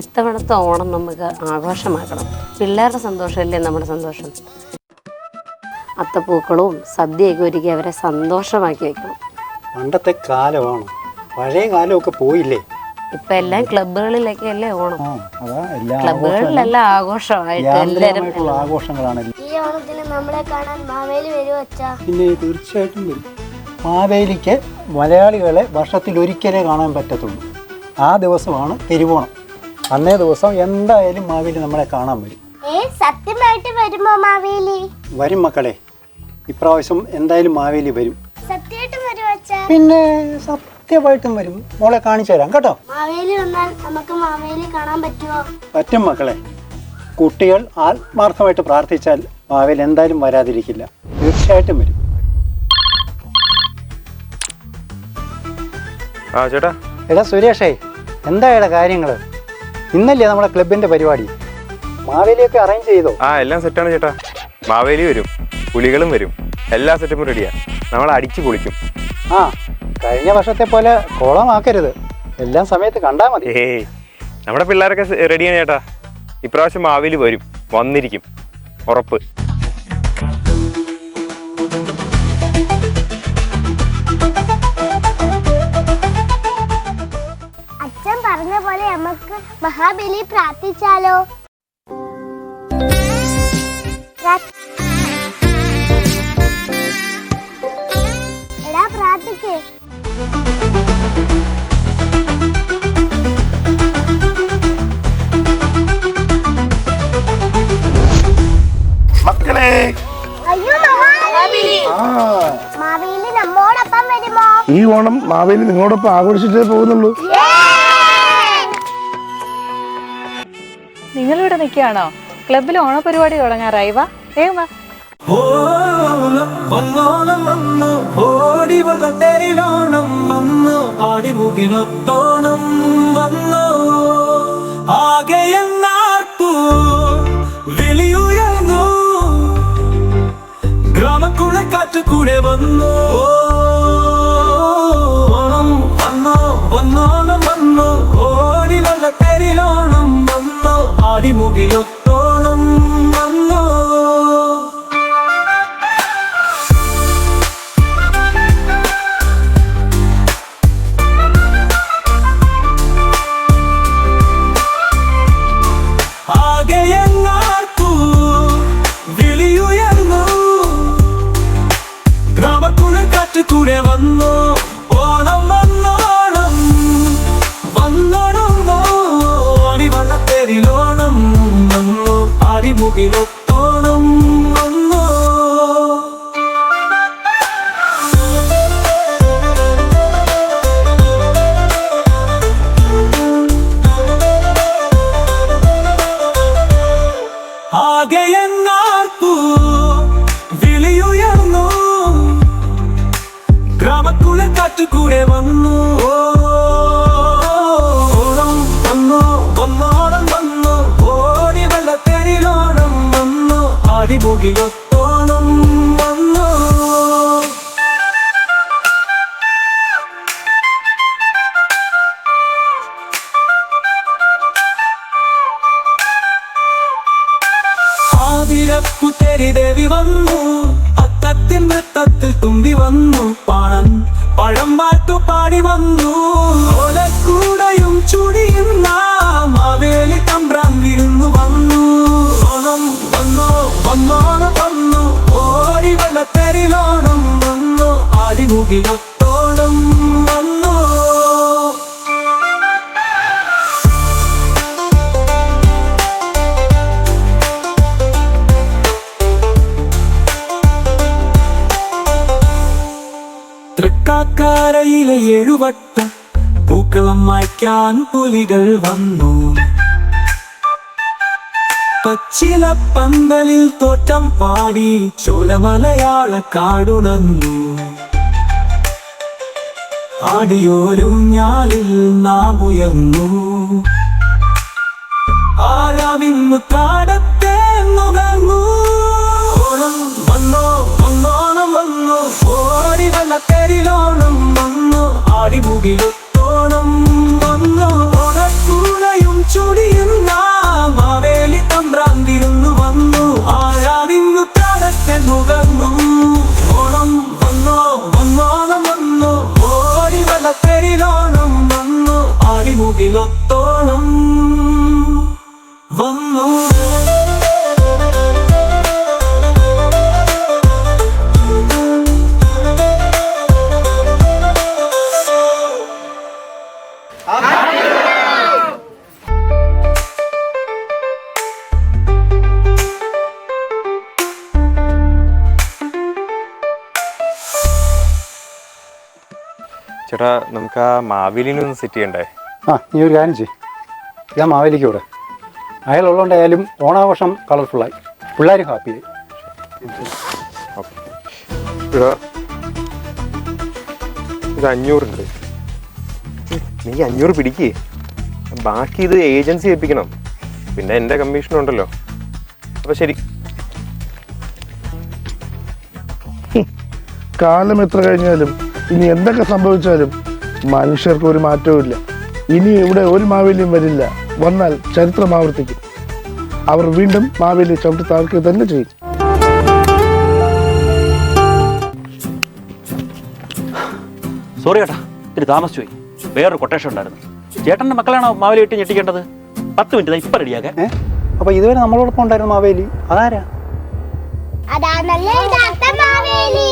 ഇത്തവണത്തെ ഓണം നമുക്ക് ആഘോഷമാക്കണം. പിള്ളേരുടെ സന്തോഷമല്ലേ നമ്മുടെ സന്തോഷം. അത്തപ്പൂക്കളവും സദ്യയൊക്കെ ഒരുക്കി അവരെ സന്തോഷമാക്കി വെക്കണം. പണ്ടത്തെ കാലമാണ്, പഴയ കാലമൊക്കെ പോയില്ലേ. ഇപ്പൊ എല്ലാം ക്ലബുകളിലൊക്കെ അല്ലേ ഓണം. ക്ലബുകളിലെല്ലാം ആഘോഷമായിട്ട് എല്ലാവരും ആഘോഷങ്ങളാണ്. ഈ ഓണത്തിന് നമ്മളെ കാണാൻ മാവേലി വരുമോ അച്ഛാ? പിന്നെ തീർച്ചയായിട്ടും വരും. മാവേലിക്ക് മലയാളികളെ വർഷത്തിൽ ഒരിക്കലേ കാണാൻ പറ്റത്തുള്ളൂ. ആ ദിവസമാണ് തിരുവോണം. അന്നേ ദിവസം എന്തായാലും മാവേലി നമ്മളെ കാണാൻ വരും. സത്യമായിട്ട് വരുമോ മാവേലി? വരും മക്കളെ, ഇപ്രാവശ്യം എന്തായാലും മാവേലി വരും. സത്യമായിട്ടും വരുമോ അച്ഛാ? പിന്നെ സത്യമായിട്ടും വരും. മോളെ കാണിച്ചു തരാം കേട്ടോ. മാവേലി വന്നാൽ നമുക്ക് മാവേലി കാണാൻ പറ്റുമോ? പറ്റും മക്കളെ. കുട്ടികൾ ആത്മാർത്ഥമായിട്ട് പ്രാർത്ഥിച്ചാൽ മാവേലി എന്തായാലും വരാതിരിക്കില്ല, തീർച്ചയായിട്ടും വരും. ചേട്ടാ. എടാ സുരേഷേ, എന്താ കാര്യങ്ങള്? ഇന്നല്ലേ നമ്മുടെ ക്ലബിന്റെ പരിപാടി, മാവേലിയൊക്കെ അറേഞ്ച് ചെയ്തോ? എല്ലാം സെറ്റാണ് ചേട്ടാ. മാവേലി വരും, പുലികളും വരും, എല്ലാ സെറ്റപ്പും റെഡിയാ. നമ്മൾ അടിച്ചു പൊളിക്കും. കഴിഞ്ഞ വർഷത്തെ പോലെ കോളമാക്കരുത്, എല്ലാം സമയത്ത് കണ്ടാ മതി. നമ്മുടെ പിള്ളേരൊക്കെ റെഡിയാണ് ചേട്ടാ. ഇപ്രാവശ്യം മാവേലി വരും, വന്നിരിക്കും, ഉറപ്പ്. അച്ഛൻ പറഞ്ഞ പോലെ നമുക്ക് മഹാബലി പ്രാർത്ഥിച്ചാലോ? എടാ പ്രാർത്ഥിക്കേ. മക്കളെ, അയ്യോ മാവേലി നമ്മോടൊപ്പം വരുമോ? ഈ ഓണം മാവേലി നിങ്ങളോടൊപ്പം ആഘോഷിച്ചേ പോകുന്നുള്ളൂ. നിങ്ങളിവിടെ നിൽക്കുകയാണോ? ക്ലബിൽ ഓണപരിപാടി തുടങ്ങാറായി. വാ, വേഗം വാ. കൂടെ വന്നു വന്നോണം വന്നു ഓടി വന്ന തെരിലോണം വന്നു ആടിമുകിലൊത്തോണം വന്നു. ആകെയെങ്ങാർക്കു വിളിയുയർന്നു ഗ്രാമക്കുഴക്കാറ്റ് കൂടെ വന്നു ഓണം വന്നോണം വന്നോണം ഓടി വന്ന തെരിലോണം വന്നു ആടിമുകിലൊത്തോണം വന്നു. ആകെയെങ്ങാർക്കു വിളിയുയർന്നു ഗ്രാമക്കുഴക്കാറ്റ് കൂടെ വന്നു ഓണം വന്നു വന്നോണം വന്നു ഓടി വെള്ള തെരിലോണം വന്നു ആടിമുകിലൊത്തോണം വന്നു. ആതിരപ്പുത്തേരി ദേവി വന്നു അത്തത്തിൻ വൃത്തത്തിൽ തുമ്പി വന്നു പാണൻ പഴം പാട്ടു പാടി വന്നു ഓലക്കൂടയും ചുടിയുന്ന മാവേലി തമ്പ്രാൻ വിരുന്നു വന്നു. ഓണം വന്നു വന്നോണം വന്നു ഓടി വെള്ള തെരിലോണം വന്നു ആടിമുകിലൊത്തോണം വന്നു. തൃക്കാക്കരയിലെ 7 വട്ടം പൂക്കളം മായ്ക്കാൻ പുലികൾ വന്നു. പച്ചില പന്തലിൽ തോറ്റം പാടി ചോലമലയാള കാടുണർന്നു. ആടിയോരും ഞാലിൽ നാം ഉയർന്നു. ആരാവിന്നു കാടത്തെ നുകർന്നു. ഓണം വന്നോ വന്നോണം വന്നു ഓടി വന്ന തെരിലോണം വന്നു ആടിമുകിലൊത്തോണം വന്നു ഓണക്കൂടയും ചുടിയ മാവിലൊത്തോണം വന്നു. ചേട്ടാ നമുക്ക് ആ മാവേലിനൊന്ന് സെറ്റ് ചെയ്യണ്ടേ? ആ നീ ഒരു കാര്യം ചെയ്യും, ഞാൻ മാവേലിക്ക് ഇവിടെ അയാളുള്ളതുകൊണ്ടായാലും ഓണാഘോഷം കളർഫുള്ളായി, പിള്ളേരും ഹാപ്പിയായി. ഇത് 500 ഉണ്ട്. നീ 500 പിടിക്കേ, ബാക്കി ഇത് ഏജൻസി ഏൽപ്പിക്കണം, പിന്നെ എൻ്റെ കമ്മീഷൻ ഉണ്ടല്ലോ. അപ്പോൾ ശരി. കാലം എത്ര കഴിഞ്ഞാലും ഇനി എന്തൊക്കെ സംഭവിച്ചാലും മനുഷ്യർക്ക് ഒരു മാറ്റവും ഇല്ല. ഇനി ഇവിടെ ഒരു മാവേലിയും വരില്ല. വന്നാൽ ചരിത്രം ആവർത്തിക്കും. അവർ വീണ്ടും മാവേലി ചവിട്ടി താഴ്ക്കുക തന്നെ ചെയ്യും. സോറി ചേട്ടാ, ഇത്തിരി താമസിച്ചു പോയി. വേറൊരു കൊട്ടേഷൻ ഉണ്ടായിരുന്നു. ചേട്ടൻ്റെ മക്കളാണോ മാവേലി ഇട്ട് ഞെട്ടിക്കേണ്ടത്? 10 മിനിറ്റ് ഇപ്പം റെഡിയാക്കാൻ. അപ്പോൾ ഇതുവരെ നമ്മളോടൊപ്പം ഉണ്ടായിരുന്ന മാവേലി അതാരാ? അതാണല്ലേ യഥാർത്ഥ മാവേലി.